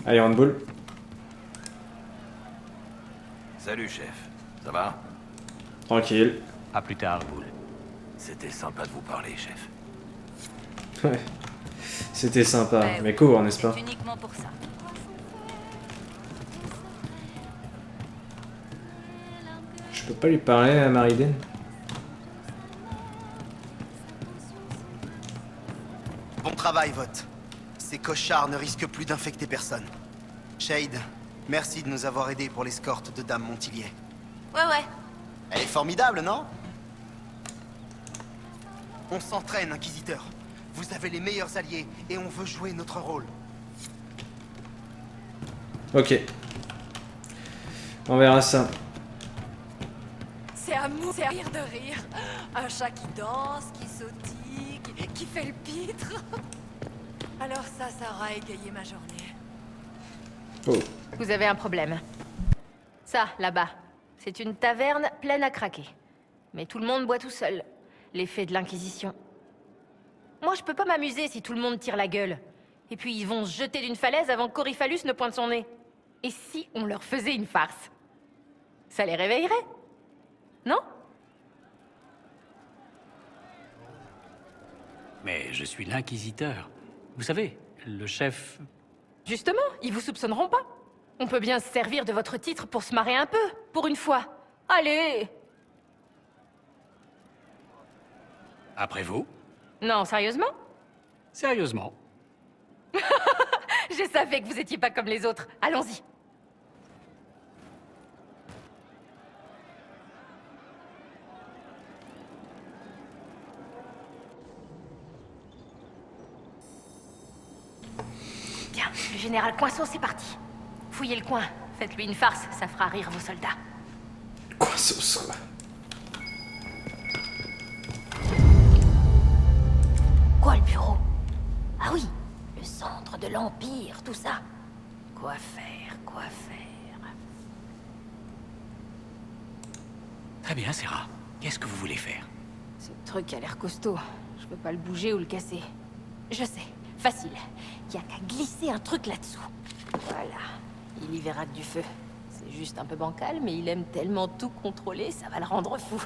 Iron Ball. Salut, chef. Ça va? Tranquille. À plus tard, Bull. C'était sympa de vous parler, chef. Ouais. C'était sympa, Ouais, mais court, n'est-ce pas? C'est uniquement pour ça. Je peux pas lui parler à Mariden? Bon travail, Vote. Ces cochards ne risquent plus d'infecter personne. Shade, merci de nous avoir aidés pour l'escorte de Dame Montillier. Ouais. Elle est formidable, non? On s'entraîne, Inquisiteur. Vous avez les meilleurs alliés et on veut jouer notre rôle. Ok. On verra ça. C'est à mourir de rire. Un chat qui danse, qui sautille, qui fait le pitre. Alors ça aura égayé ma journée. Oh. Vous avez un problème. Ça, là-bas, c'est une taverne pleine à craquer. Mais tout le monde boit tout seul. L'effet de l'Inquisition. Moi, je peux pas m'amuser si tout le monde tire la gueule. Et puis ils vont se jeter d'une falaise avant que Coryphallus ne pointe son nez. Et si on leur faisait une farce? Ça les réveillerait? Non? Mais je suis l'inquisiteur. Vous savez, le chef... Justement, ils vous soupçonneront pas. On peut bien se servir de votre titre pour se marrer un peu, pour une fois. Allez! Après vous? Non, sérieusement? Sérieusement? Je savais que vous étiez pas comme les autres. Allons-y. Bien, le général Coinceau, c'est parti. Fouillez le coin. Faites-lui une farce, ça fera rire vos soldats. Quoi ce soit? Quoi, le bureau? Ah oui, le centre de l'Empire, tout ça. Quoi faire, quoi faire? Très bien, Serra. Qu'est-ce que vous voulez faire? Ce truc a l'air costaud. Je peux pas le bouger ou le casser. Je sais, facile. Y a qu'à glisser un truc là-dessous. Voilà, il y verra que du feu. C'est juste un peu bancal, mais il aime tellement tout contrôler, ça va le rendre fou.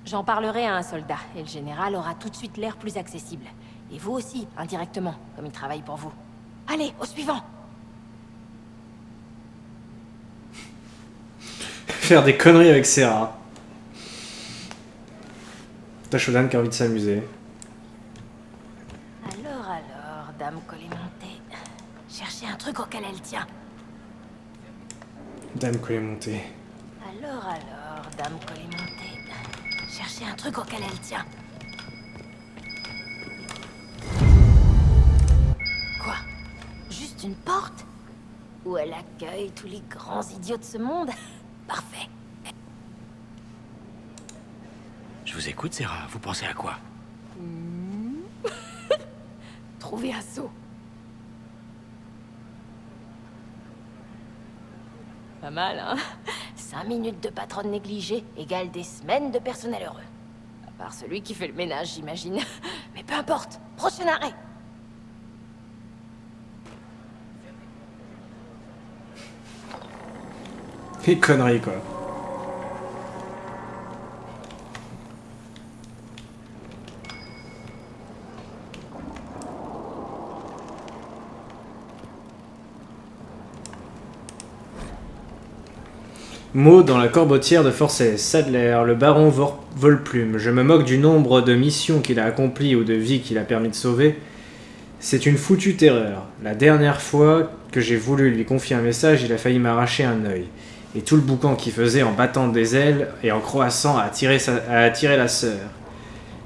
J'en parlerai à un soldat, et le général aura tout de suite l'air plus accessible. Et vous aussi, indirectement, comme il travaille pour vous. Allez, au suivant! Faire des conneries avec Serra. T'as Shodan qui a envie de s'amuser. Alors, dame Colémontée. Cherchez un truc auquel elle tient. Dame Colémontée. Alors, dame Colémontée. Cherchez un truc auquel elle tient. Quoi? Juste une porte? Où elle accueille tous les grands idiots de ce monde? Parfait. Je vous écoute, Serra. Vous pensez à quoi? Trouver un seau. Pas mal, hein? 5 minutes de patronne négligée égale des semaines de personnel heureux. À part celui qui fait le ménage, j'imagine. Mais peu importe. Prochain arrêt. Les conneries, quoi. Mot dans la corbotière de Forcès, Sadler, le baron Volplume. Je me moque du nombre de missions qu'il a accomplies ou de vies qu'il a permis de sauver. C'est une foutue terreur. La dernière fois que j'ai voulu lui confier un message, il a failli m'arracher un œil. Et tout le boucan qu'il faisait en battant des ailes et en croassant a attiré la sœur.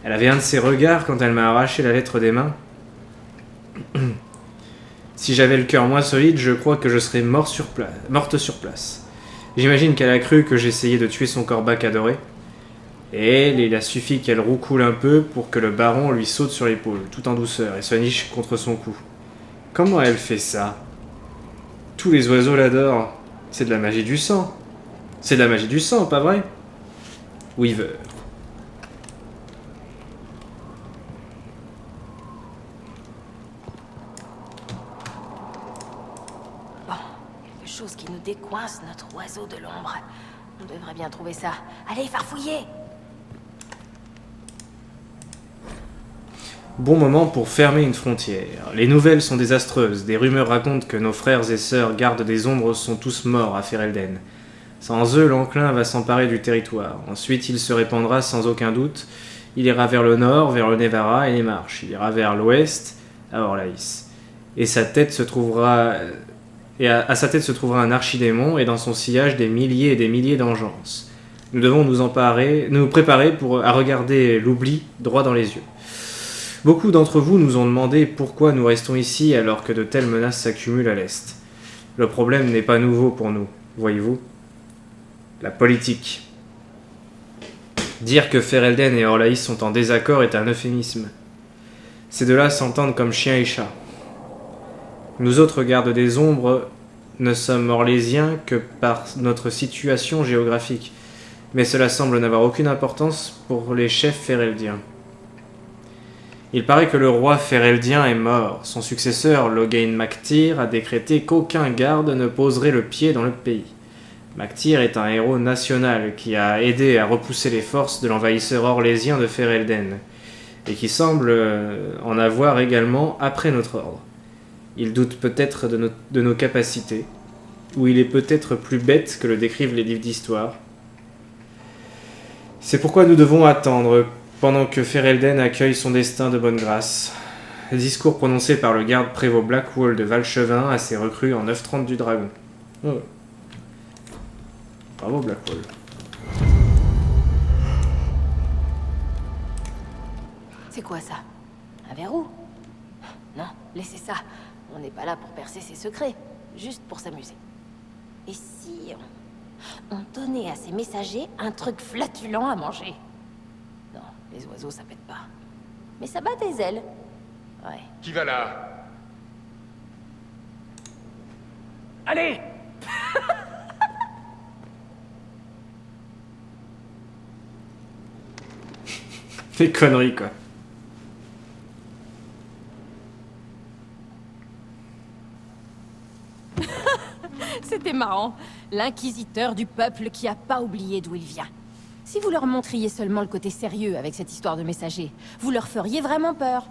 Elle avait un de ses regards quand elle m'a arraché la lettre des mains. Si j'avais le cœur moins solide, je crois que je serais morte sur place. J'imagine qu'elle a cru que j'essayais de tuer son corbac adoré. Et il a suffi qu'elle roucoule un peu pour que le baron lui saute sur l'épaule, tout en douceur, et se niche contre son cou. Comment elle fait ça? Tous les oiseaux l'adorent. C'est de la magie du sang. C'est de la magie du sang, pas vrai? Weaver. Bon, qui nous décoince notre oiseau de l'ombre. On devrait bien trouver ça. Allez, farfouillez! Bon moment pour fermer une frontière. Les nouvelles sont désastreuses. Des rumeurs racontent que nos frères et sœurs gardes des ombres sont tous morts à Ferelden. Sans eux, l'enclin va s'emparer du territoire. Ensuite, il se répandra sans aucun doute. Il ira vers le nord, vers le Nevarra et les Marches. Il ira vers l'ouest, à Orlaïs. Et sa tête se trouvera... à sa tête se trouvera un archidémon et dans son sillage des milliers et des milliers d'engeances. Nous devons nous préparer à regarder l'oubli droit dans les yeux. Beaucoup d'entre vous nous ont demandé pourquoi nous restons ici alors que de telles menaces s'accumulent à l'Est. Le problème n'est pas nouveau pour nous, voyez-vous. La politique. Dire que Ferelden et Orlaïs sont en désaccord est un euphémisme. Ces deux-là s'entendent comme chien et chat. Nous autres gardes des ombres ne sommes orlésiens que par notre situation géographique, mais cela semble n'avoir aucune importance pour les chefs fereldiens. Il paraît que le roi féreldien est mort. Son successeur, Logain Mactyr, a décrété qu'aucun garde ne poserait le pied dans le pays. Mactyr est un héros national qui a aidé à repousser les forces de l'envahisseur orlésien de Ferelden, et qui semble en avoir également après notre ordre. Il doute peut-être de nos capacités, ou il est peut-être plus bête que le décrivent les livres d'histoire. C'est pourquoi nous devons attendre, pendant que Ferelden accueille son destin de bonne grâce. Discours prononcé par le garde prévôt Blackwall de Valchevin à ses recrues en 930 du Dragon. Oh. Bravo Blackwall. C'est quoi ça? Un verrou? Non, laissez ça. On n'est pas là pour percer ses secrets, juste pour s'amuser. Et si on donnait à ces messagers un truc flatulent à manger? Non, les oiseaux ça pète pas. Mais ça bat des ailes. Ouais. Qui va là? Allez! Des conneries quoi. C'était marrant. L'inquisiteur du peuple qui a pas oublié d'où il vient. Si vous leur montriez seulement le côté sérieux avec cette histoire de messager, vous leur feriez vraiment peur.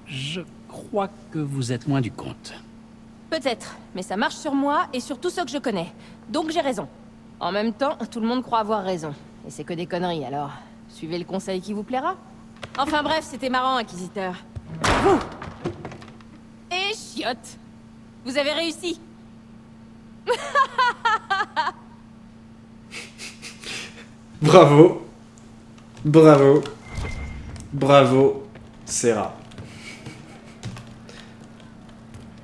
Je crois que vous êtes loin du compte. Peut-être, mais ça marche sur moi et sur tous ceux que je connais. Donc j'ai raison. En même temps, tout le monde croit avoir raison. Et c'est que des conneries, alors suivez le conseil qui vous plaira. Enfin bref, c'était marrant, Inquisiteur. Vous! Et chiotte! Vous avez réussi! Bravo. Bravo. Bravo, Serra.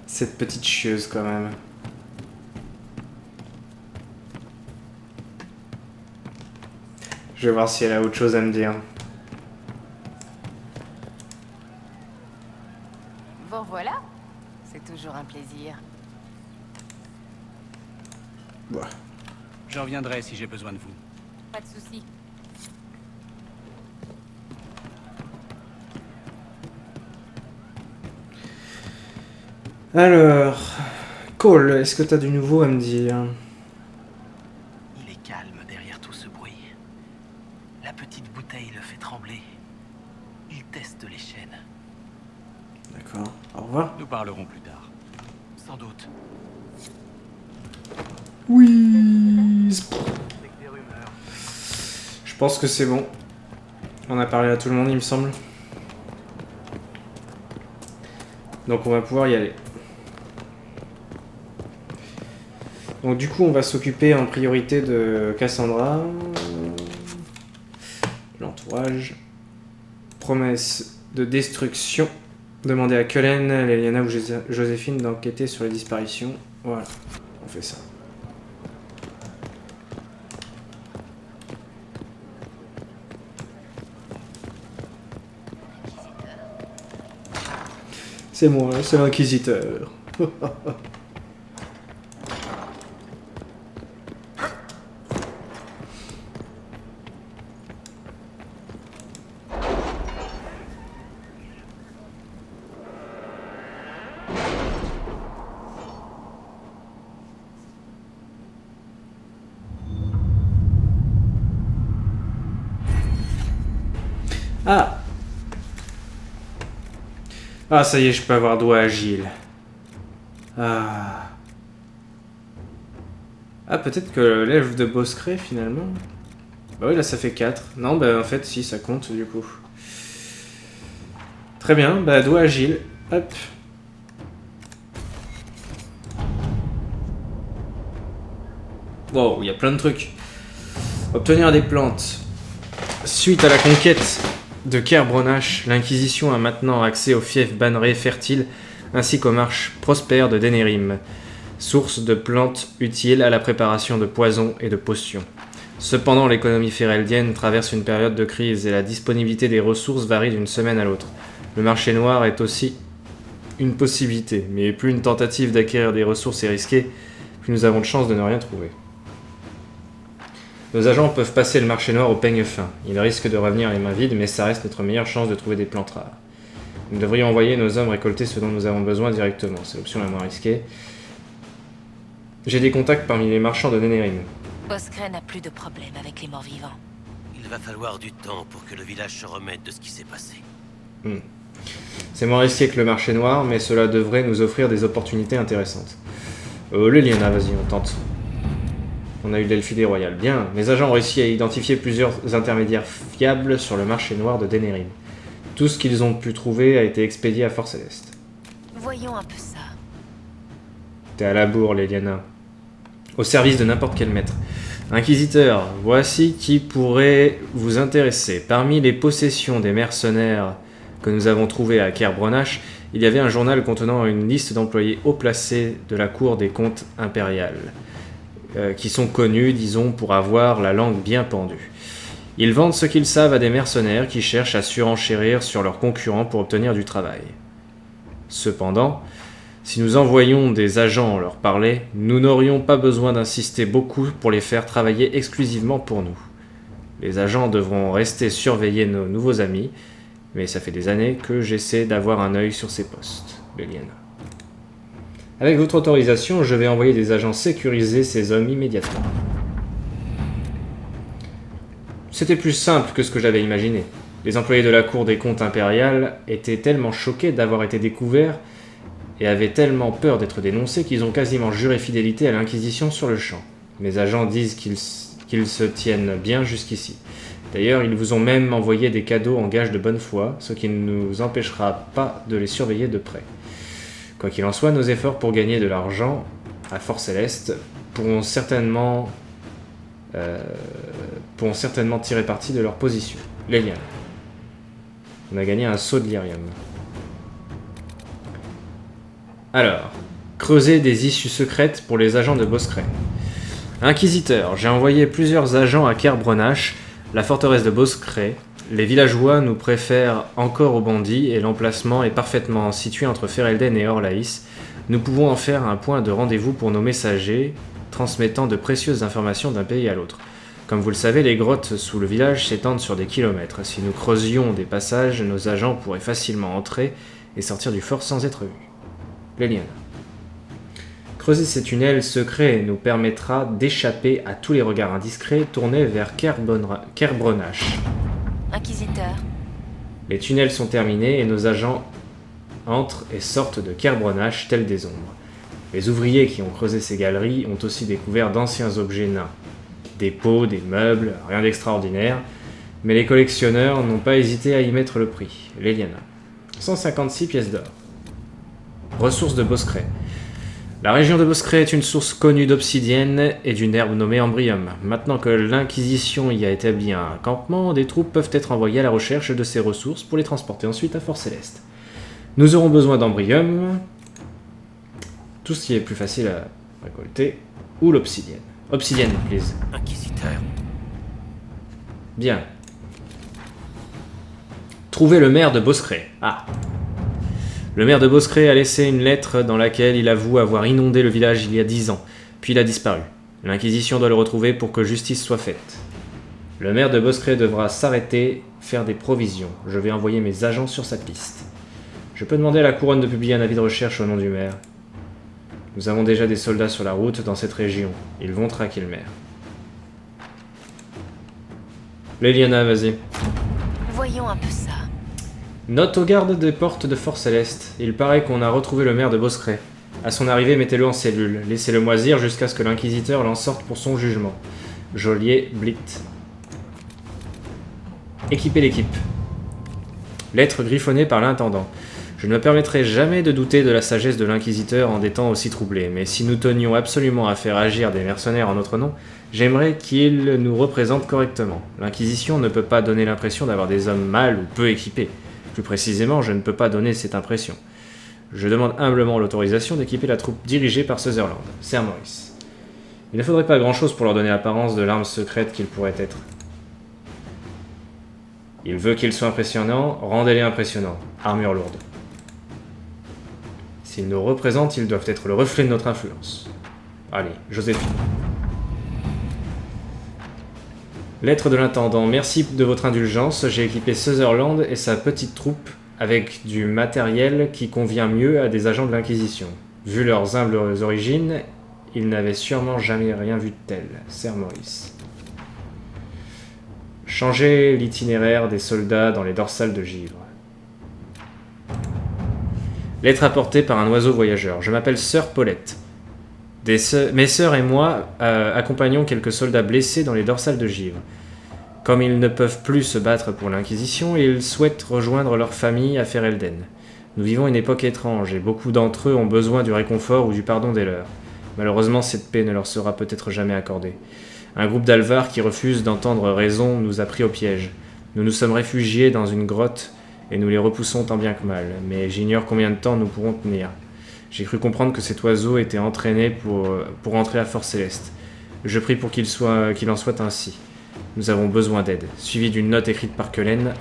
Cette petite chieuse quand même. Je vais voir si elle a autre chose à me dire. Bon voilà, c'est toujours un plaisir. Ouais. Je reviendrai si j'ai besoin de vous. Pas de soucis. Alors, Cole, est-ce que t'as du nouveau à me dire? Il est calme derrière tout ce bruit. La petite bouteille le fait trembler. Il teste les chaînes. D'accord, au revoir. Nous parlerons plus tard. Sans doute. Oui. Je pense que c'est bon. On a parlé à tout le monde, il me semble. Donc on va pouvoir y aller. Donc du coup, on va s'occuper en priorité de Cassandra. L'entourage. Promesse de destruction. Demander à Cullen, Leliana ou Joséphine d'enquêter sur les disparitions. Voilà, on fait ça. C'est moi, c'est l'inquisiteur. Ah. Ah, ça y est, je peux avoir doigt agile. Ah. Ah, peut-être que l'elfe de Boscré, finalement... Bah oui, là, ça fait 4. Non, bah en fait, si, ça compte, du coup. Très bien, bah doigt agile. Hop. Wow, il y a plein de trucs. Obtenir des plantes. Suite à la conquête de Kerbronach, l'Inquisition a maintenant accès aux fiefs bannerés fertiles ainsi qu'aux marches prospères de Denerim, source de plantes utiles à la préparation de poisons et de potions. Cependant, l'économie fereldienne traverse une période de crise et la disponibilité des ressources varie d'une semaine à l'autre. Le marché noir est aussi une possibilité, mais plus une tentative d'acquérir des ressources est risquée, plus nous avons de chances de ne rien trouver. Nos agents peuvent passer le marché noir au peigne fin. Ils risquent de revenir les mains vides, mais ça reste notre meilleure chance de trouver des plantes rares. Nous devrions envoyer nos hommes récolter ce dont nous avons besoin directement. C'est l'option la moins risquée. J'ai des contacts parmi les marchands de Denerim. Boscré n'a plus de problème avec les morts-vivants. Il va falloir du temps pour que le village se remette de ce qui s'est passé. C'est moins risqué que le marché noir, mais cela devrait nous offrir des opportunités intéressantes. Leliana, vas-y, on tente. On a eu l'Elfidée royale. Bien, mes agents ont réussi à identifier plusieurs intermédiaires fiables sur le marché noir de Denerim. Tout ce qu'ils ont pu trouver a été expédié à Fort Céleste. Voyons un peu ça. T'es à la bourre, Leliana. Au service de n'importe quel maître. Inquisiteur, voici qui pourrait vous intéresser. Parmi les possessions des mercenaires que nous avons trouvées à Kerbronach, il y avait un journal contenant une liste d'employés haut placés de la cour des comptes impériales, qui sont connus, disons, pour avoir la langue bien pendue. Ils vendent ce qu'ils savent à des mercenaires qui cherchent à surenchérir sur leurs concurrents pour obtenir du travail. Cependant, si nous envoyions des agents leur parler, nous n'aurions pas besoin d'insister beaucoup pour les faire travailler exclusivement pour nous. Les agents devront rester surveiller nos nouveaux amis, mais ça fait des années que j'essaie d'avoir un œil sur ces postes. Leliana. Avec votre autorisation, je vais envoyer des agents sécuriser ces hommes immédiatement. C'était plus simple que ce que j'avais imaginé. Les employés de la cour des comptes impériales étaient tellement choqués d'avoir été découverts et avaient tellement peur d'être dénoncés qu'ils ont quasiment juré fidélité à l'Inquisition sur le champ. Mes agents disent qu'ils se tiennent bien jusqu'ici. D'ailleurs, ils vous ont même envoyé des cadeaux en gage de bonne foi, ce qui ne nous empêchera pas de les surveiller de près. Quoi qu'il en soit, nos efforts pour gagner de l'argent à Fort Céleste pourront certainement tirer parti de leur position. Leliana. On a gagné un saut de lyrium. Alors, creuser des issues secrètes pour les agents de Boscré. Inquisiteur, j'ai envoyé plusieurs agents à Kerbronach, la forteresse de Boscré. Les villageois nous préfèrent encore aux bandits et l'emplacement est parfaitement situé entre Ferelden et Orlaïs. Nous pouvons en faire un point de rendez-vous pour nos messagers, transmettant de précieuses informations d'un pays à l'autre. Comme vous le savez, les grottes sous le village s'étendent sur des kilomètres. Si nous creusions des passages, nos agents pourraient facilement entrer et sortir du fort sans être vus. Leliana. Creuser ces tunnels secrets nous permettra d'échapper à tous les regards indiscrets tournés vers Kerbronach. Inquisiteur. Les tunnels sont terminés et nos agents entrent et sortent de Kerbronach tels des ombres. Les ouvriers qui ont creusé ces galeries ont aussi découvert d'anciens objets nains. Des pots, des meubles, rien d'extraordinaire, mais les collectionneurs n'ont pas hésité à y mettre le prix. Leliana. 156 pièces d'or. Ressources de Boscré. La région de Boscré est une source connue d'obsidienne et d'une herbe nommée Ambrium. Maintenant que l'Inquisition y a établi un campement, des troupes peuvent être envoyées à la recherche de ces ressources pour les transporter ensuite à Fort Céleste. Nous aurons besoin d'Ambrium, tout ce qui est plus facile à récolter, ou l'obsidienne. Obsidienne, please. Inquisiteur. Bien. Trouver le maire de Boscré. Ah. Le maire de Boscré a laissé une lettre dans laquelle il avoue avoir inondé le village il y a 10 ans, puis il a disparu. L'Inquisition doit le retrouver pour que justice soit faite. Le maire de Boscré devra s'arrêter, faire des provisions. Je vais envoyer mes agents sur sa piste. Je peux demander à la couronne de publier un avis de recherche au nom du maire. Nous avons déjà des soldats sur la route dans cette région. Ils vont traquer le maire. Leliana, vas-y. Voyons un peu ça. Note aux gardes des portes de Fort Céleste. Il paraît qu'on a retrouvé le maire de Boscray. À son arrivée, mettez-le en cellule. Laissez-le moisir jusqu'à ce que l'inquisiteur l'en sorte pour son jugement. Geôlier Blit. Équipez l'équipe. Lettre griffonnée par l'intendant. Je ne me permettrai jamais de douter de la sagesse de l'inquisiteur en des temps aussi troublés, mais si nous tenions absolument à faire agir des mercenaires en notre nom, j'aimerais qu'il nous représente correctement. L'Inquisition ne peut pas donner l'impression d'avoir des hommes mal ou peu équipés. Plus précisément, je ne peux pas donner cette impression. Je demande humblement l'autorisation d'équiper la troupe dirigée par Sutherland. Sir Maurice. Il ne faudrait pas grand-chose pour leur donner l'apparence de l'arme secrète qu'ils pourraient être. Il veut qu'ils soient impressionnants, rendez-les impressionnants. Armure lourde. S'ils nous représentent, ils doivent être le reflet de notre influence. Allez, Joséphine. Lettre de l'intendant. Merci de votre indulgence. J'ai équipé Sutherland et sa petite troupe avec du matériel qui convient mieux à des agents de l'Inquisition. Vu leurs humbles origines, ils n'avaient sûrement jamais rien vu de tel. Sir Maurice. Changez l'itinéraire des soldats dans les dorsales de givre. Lettre apportée par un oiseau voyageur. Je m'appelle Sœur Paulette. Mes sœurs et moi accompagnons quelques soldats blessés dans les dorsales de givre. Comme ils ne peuvent plus se battre pour l'Inquisition, ils souhaitent rejoindre leur famille à Ferelden. Nous vivons une époque étrange et beaucoup d'entre eux ont besoin du réconfort ou du pardon des leurs. Malheureusement, cette paix ne leur sera peut-être jamais accordée. Un groupe d'Alvar qui refuse d'entendre raison nous a pris au piège. Nous nous sommes réfugiés dans une grotte et nous les repoussons tant bien que mal, mais j'ignore combien de temps nous pourrons tenir. J'ai cru comprendre que cet oiseau était entraîné pour entrer à Fort Céleste. Je prie pour qu'il en soit ainsi. Nous avons besoin d'aide. Suivi d'une note écrite par Kellen.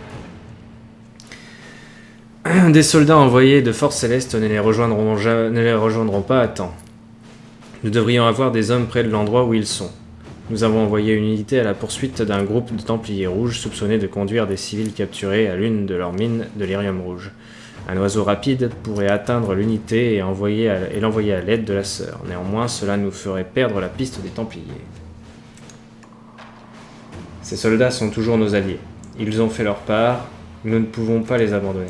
Des soldats envoyés de Fort Céleste ne les rejoindront pas à temps. Nous devrions avoir des hommes près de l'endroit où ils sont. Nous avons envoyé une unité à la poursuite d'un groupe de Templiers rouges soupçonnés de conduire des civils capturés à l'une de leurs mines de lyrium rouge. Un oiseau rapide pourrait atteindre l'unité et l'envoyer à l'aide de la sœur. Néanmoins, cela nous ferait perdre la piste des Templiers. Ces soldats sont toujours nos alliés. Ils ont fait leur part, nous ne pouvons pas les abandonner.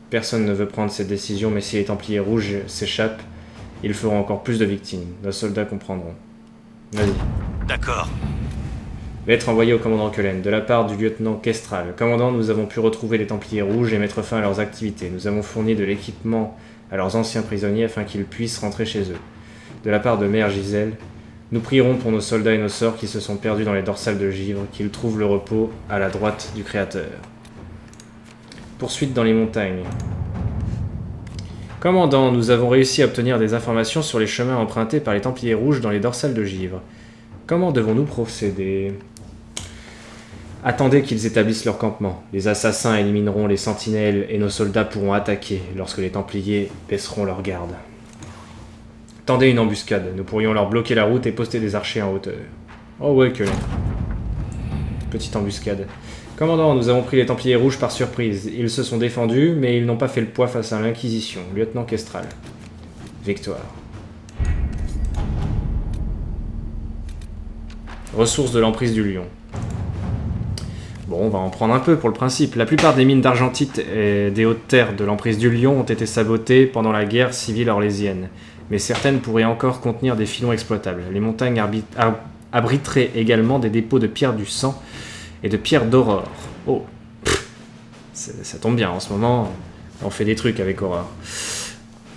Personne ne veut prendre cette décision, mais si les Templiers rouges s'échappent, ils feront encore plus de victimes. Nos soldats comprendront. Vas-y. D'accord. Lettre envoyée au commandant Kellen, de la part du lieutenant Kestral. Commandant, nous avons pu retrouver les Templiers rouges et mettre fin à leurs activités. Nous avons fourni de l'équipement à leurs anciens prisonniers afin qu'ils puissent rentrer chez eux. De la part de Mère Gisèle, nous prierons pour nos soldats et nos sœurs qui se sont perdus dans les dorsales de givre, qu'ils trouvent le repos à la droite du Créateur. Poursuite dans les montagnes. Commandant, nous avons réussi à obtenir des informations sur les chemins empruntés par les Templiers rouges dans les dorsales de givre. Comment devons-nous procéder ? Attendez qu'ils établissent leur campement. Les assassins élimineront les sentinelles et nos soldats pourront attaquer lorsque les Templiers baisseront leur garde. Tendez une embuscade. Nous pourrions leur bloquer la route et poster des archers en hauteur. Oh ouais, que... Petite embuscade. Commandant, nous avons pris les Templiers rouges par surprise. Ils se sont défendus, mais ils n'ont pas fait le poids face à l'Inquisition. Lieutenant Kestral. Victoire. Ressources de l'emprise du lion. Bon, on va en prendre un peu pour le principe. La plupart des mines d'argentite et des hautes terres de l'emprise du lion ont été sabotées pendant la guerre civile orlésienne. Mais certaines pourraient encore contenir des filons exploitables. Les montagnes abriteraient également des dépôts de pierres du sang et de pierres d'aurore. Oh, ça tombe bien, en ce moment, on fait des trucs avec Aurore.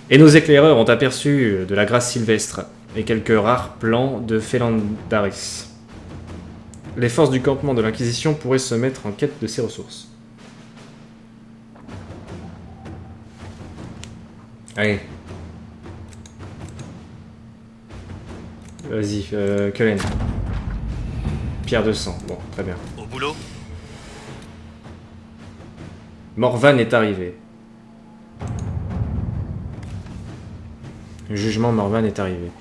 Et nos éclaireurs ont aperçu de la grasse sylvestre et quelques rares plants de Félandaris. Les forces du campement de l'Inquisition pourraient se mettre en quête de ces ressources. Allez. Vas-y, Cullen. Pierre de sang. Bon, très bien. Au boulot. Morvan est arrivé. Le jugement Morvan est arrivé.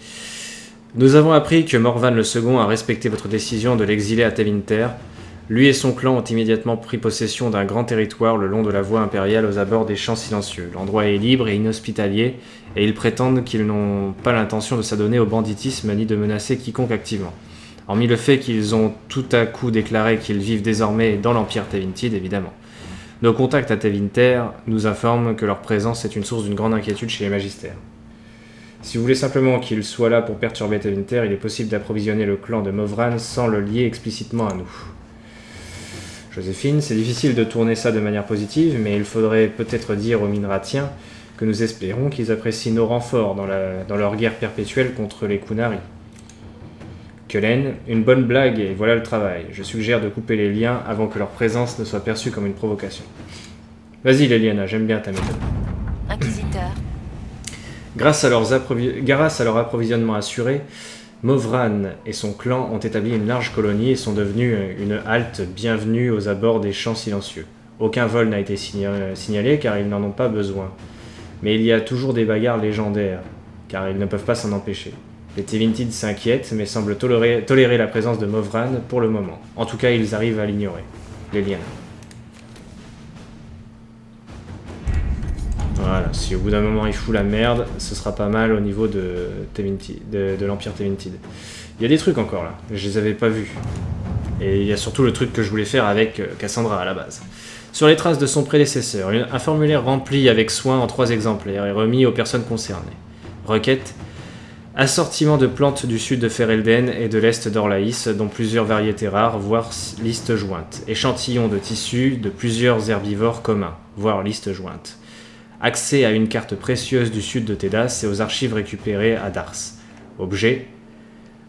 Nous avons appris que Morvan le Second a respecté votre décision de l'exiler à Tevinter. Lui et son clan ont immédiatement pris possession d'un grand territoire le long de la voie impériale aux abords des champs silencieux. L'endroit est libre et inhospitalier, et ils prétendent qu'ils n'ont pas l'intention de s'adonner au banditisme ni de menacer quiconque activement. Hormis le fait qu'ils ont tout à coup déclaré qu'ils vivent désormais dans l'Empire Tevintid, évidemment. Nos contacts à Tevinter nous informent que leur présence est une source d'une grande inquiétude chez les magistères. Si vous voulez simplement qu'ils soient là pour perturber Tevinter, il est possible d'approvisionner le clan de Movran sans le lier explicitement à nous. Joséphine, c'est difficile de tourner ça de manière positive, mais il faudrait peut-être dire aux Minratiens que nous espérons qu'ils apprécient nos renforts dans leur guerre perpétuelle contre les Kunari. Kellen, une bonne blague et voilà le travail. Je suggère de couper les liens avant que leur présence ne soit perçue comme une provocation. Vas-y Leliana, j'aime bien ta méthode. Inquisiteur. Grâce à leur approvisionnement assuré, Movran et son clan ont établi une large colonie et sont devenus une halte bienvenue aux abords des champs silencieux. Aucun vol n'a été signalé car ils n'en ont pas besoin. Mais il y a toujours des bagarres légendaires, car ils ne peuvent pas s'en empêcher. Les Tevintid s'inquiètent, mais semblent tolérer la présence de Movran pour le moment. En tout cas, ils arrivent à l'ignorer. Leliana. Voilà, si au bout d'un moment il fout la merde, ce sera pas mal au niveau de l'Empire Tevintid. Il y a des trucs encore là, je les avais pas vus. Et il y a surtout le truc que je voulais faire avec Cassandra à la base. Sur les traces de son prédécesseur, un formulaire rempli avec soin en 3 exemplaires est remis aux personnes concernées. Requête: assortiment de plantes du sud de Ferelden et de l'est d'Orlaïs, dont plusieurs variétés rares, voire liste jointe. Échantillon de tissus de plusieurs herbivores communs, voire liste jointe. Accès à une carte précieuse du sud de Tedas et aux archives récupérées à Dars. Objet: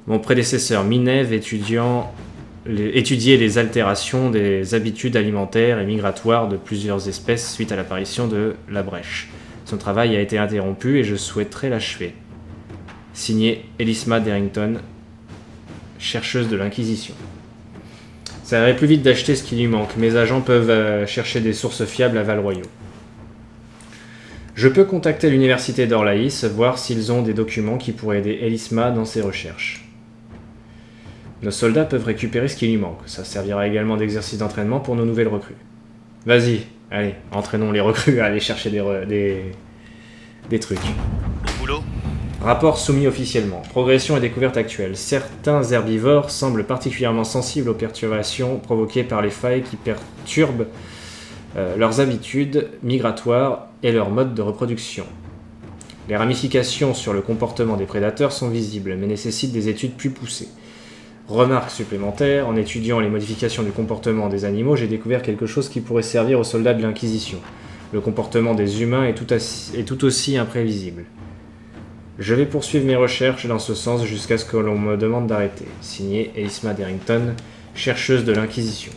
mon prédécesseur Minev étudiait les altérations des habitudes alimentaires et migratoires de plusieurs espèces suite à l'apparition de la brèche. Son travail a été interrompu et je souhaiterais l'achever. Signé Elisma Darrington, chercheuse de l'Inquisition. Ça irait plus vite d'acheter ce qui lui manque. Mes agents peuvent chercher des sources fiables à Val-Royaux. Je peux contacter l'université d'Orlaïs, voir s'ils ont des documents qui pourraient aider Elisma dans ses recherches. Nos soldats peuvent récupérer ce qui lui manque. Ça servira également d'exercice d'entraînement pour nos nouvelles recrues. Vas-y, allez, entraînons les recrues à aller chercher des trucs. Au boulot? Rapport soumis officiellement. Progression et découverte actuelle. Certains herbivores semblent particulièrement sensibles aux perturbations provoquées par les failles qui perturbent leurs habitudes migratoires et leur mode de reproduction. Les ramifications sur le comportement des prédateurs sont visibles, mais nécessitent des études plus poussées. Remarque supplémentaire, en étudiant les modifications du comportement des animaux, j'ai découvert quelque chose qui pourrait servir aux soldats de l'Inquisition. Le comportement des humains est tout aussi imprévisible. Je vais poursuivre mes recherches dans ce sens jusqu'à ce que l'on me demande d'arrêter. Signé Elisma Darrington, chercheuse de l'Inquisition.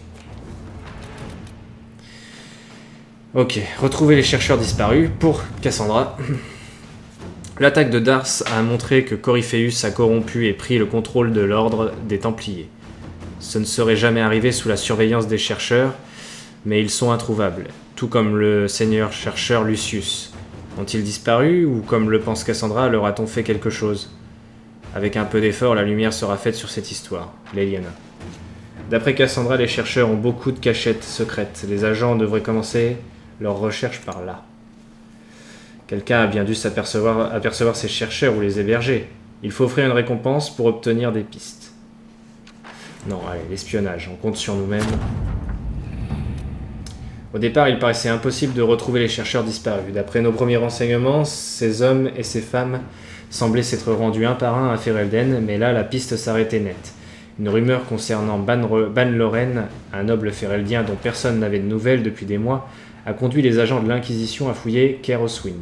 Ok, retrouver les chercheurs disparus pour Cassandra. L'attaque de Dars a montré que Corypheus a corrompu et pris le contrôle de l'ordre des Templiers. Ce ne serait jamais arrivé sous la surveillance des chercheurs, mais ils sont introuvables, tout comme le seigneur chercheur Lucius. Ont-ils disparu, ou comme le pense Cassandra, leur a-t-on fait quelque chose? Avec un peu d'effort, la lumière sera faite sur cette histoire. Leliana. D'après Cassandra, les chercheurs ont beaucoup de cachettes secrètes. Les agents devraient commencer leurs recherches par là. Quelqu'un a bien dû apercevoir ces chercheurs ou les héberger. Il faut offrir une récompense pour obtenir des pistes. Non, allez, l'espionnage, on compte sur nous-mêmes. Au départ, il paraissait impossible de retrouver les chercheurs disparus. D'après nos premiers renseignements, ces hommes et ces femmes semblaient s'être rendus un par un à Ferelden, mais là, la piste s'arrêtait net. Une rumeur concernant Ban Loren, un noble féreldien dont personne n'avait de nouvelles depuis des mois, a conduit les agents de l'Inquisition à fouiller Kaer Oswin.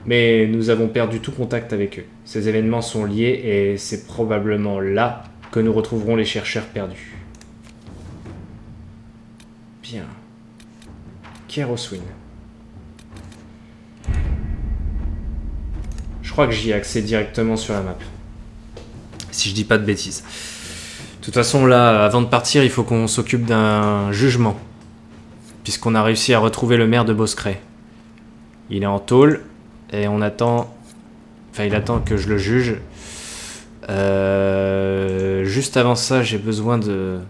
Mais nous avons perdu tout contact avec eux. Ces événements sont liés et c'est probablement là que nous retrouverons les chercheurs perdus. Bien. Kaer Oswin. Je crois que j'y ai accès directement sur la map. Si je dis pas de bêtises. De toute façon, là, avant de partir, il faut qu'on s'occupe d'un jugement. Puisqu'on a réussi à retrouver le maire de Boscray. Il est en tôle, et on attend... Enfin, il attend que je le juge. Juste avant ça, j'ai besoin de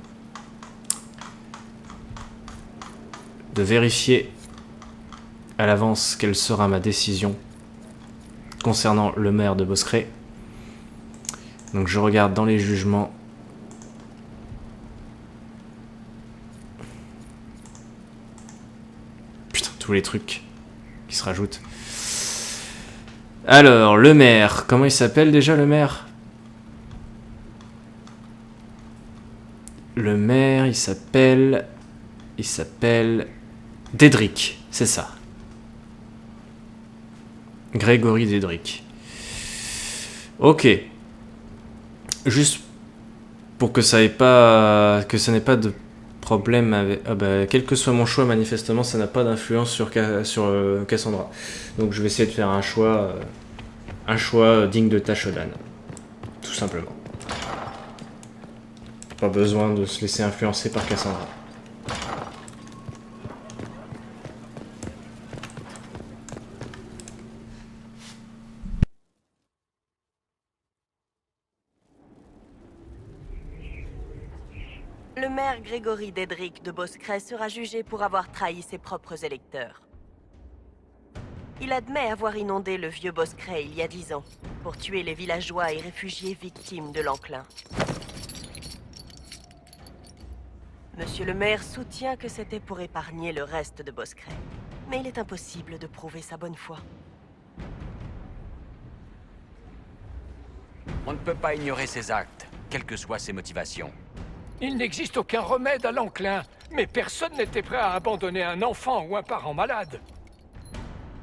vérifier à l'avance quelle sera ma décision concernant le maire de Boscray. Donc je regarde dans les jugements. Putain, tous les trucs qui se rajoutent. Alors, le maire. Comment il s'appelle déjà, le maire? Le maire, il s'appelle... Dédric, c'est ça. Grégory Dédric. Ok. Juste pour que ça n'ait pas... que ça n'ait pas de problème avec... Ah bah, quel que soit mon choix, manifestement, ça n'a pas d'influence sur Cassandra. Donc je vais essayer de faire un choix digne de Tashodan. Tout simplement. Pas besoin de se laisser influencer par Cassandra. Le maire Grégory Dédric de Boscret sera jugé pour avoir trahi ses propres électeurs. Il admet avoir inondé le vieux Boscret il y a 10 ans, pour tuer les villageois et réfugiés victimes de l'enclin. Monsieur le maire soutient que c'était pour épargner le reste de Boscret. Mais il est impossible de prouver sa bonne foi. On ne peut pas ignorer ses actes, quelles que soient ses motivations. Il n'existe aucun remède à l'enclin, mais personne n'était prêt à abandonner un enfant ou un parent malade.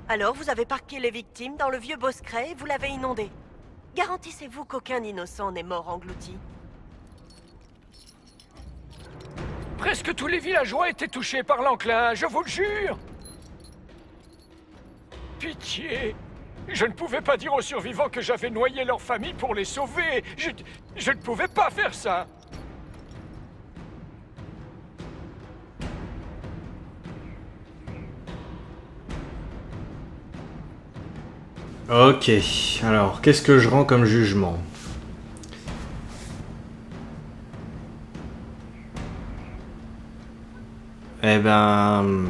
Alors vous avez parqué les victimes dans le vieux Boscret et vous l'avez inondé. Garantissez-vous qu'aucun innocent n'est mort englouti? Presque tous les villageois étaient touchés par l'enclin, je vous le jure. Pitié. Je ne pouvais pas dire aux survivants que j'avais noyé leur famille pour les sauver. Je ne pouvais pas faire ça. Ok, alors, qu'est-ce que je rends comme jugement? Eh ben...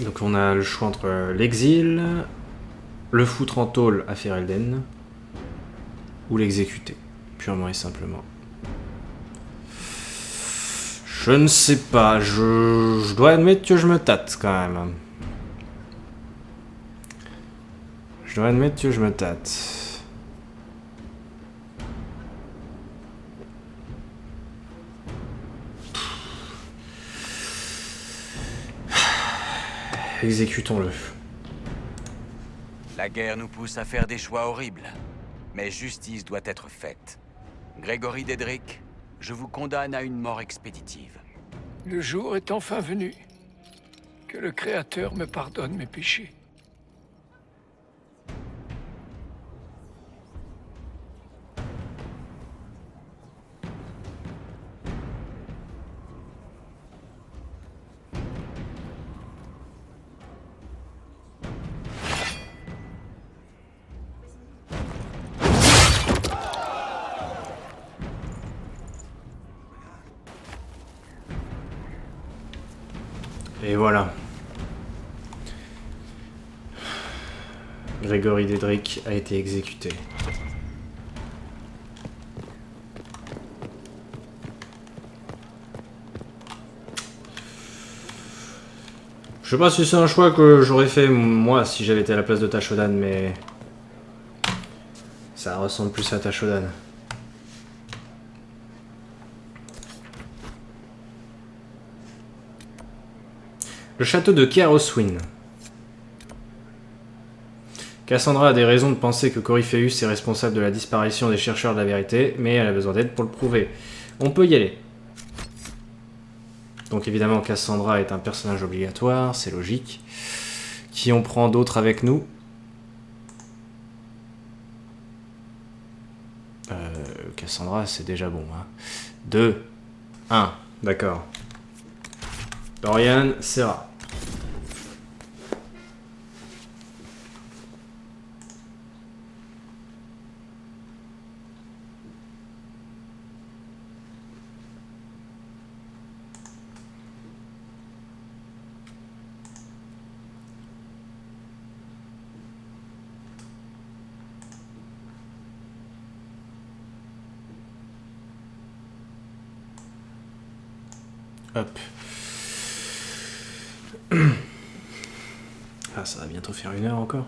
Donc on a le choix entre l'exil, le foutre en tôle à Ferelden, ou l'exécuter, purement et simplement. Je ne sais pas, je dois admettre que je me tâte quand même. Je dois admettre que je me tâte. Exécutons-le. La guerre nous pousse à faire des choix horribles. Mais justice doit être faite. Grégory Dédric, je vous condamne à une mort expéditive. Le jour est enfin venu. Que le Créateur me pardonne mes péchés. Et voilà. Grégory Dédric a été exécuté. Je sais pas si c'est un choix que j'aurais fait moi si j'avais été à la place de Tashodan, mais ça ressemble plus à Tashodan. Le château de Kaer Oswin. Cassandra a des raisons de penser que Corypheus est responsable de la disparition des chercheurs de la vérité, mais elle a besoin d'aide pour le prouver. On peut y aller. Donc évidemment, Cassandra est un personnage obligatoire, c'est logique. Qui on prend d'autres avec nous? Cassandra, c'est déjà bon. 2, 1, d'accord. Dorian, Serra. Hop. Ah, ça va bientôt faire 1 heure encore.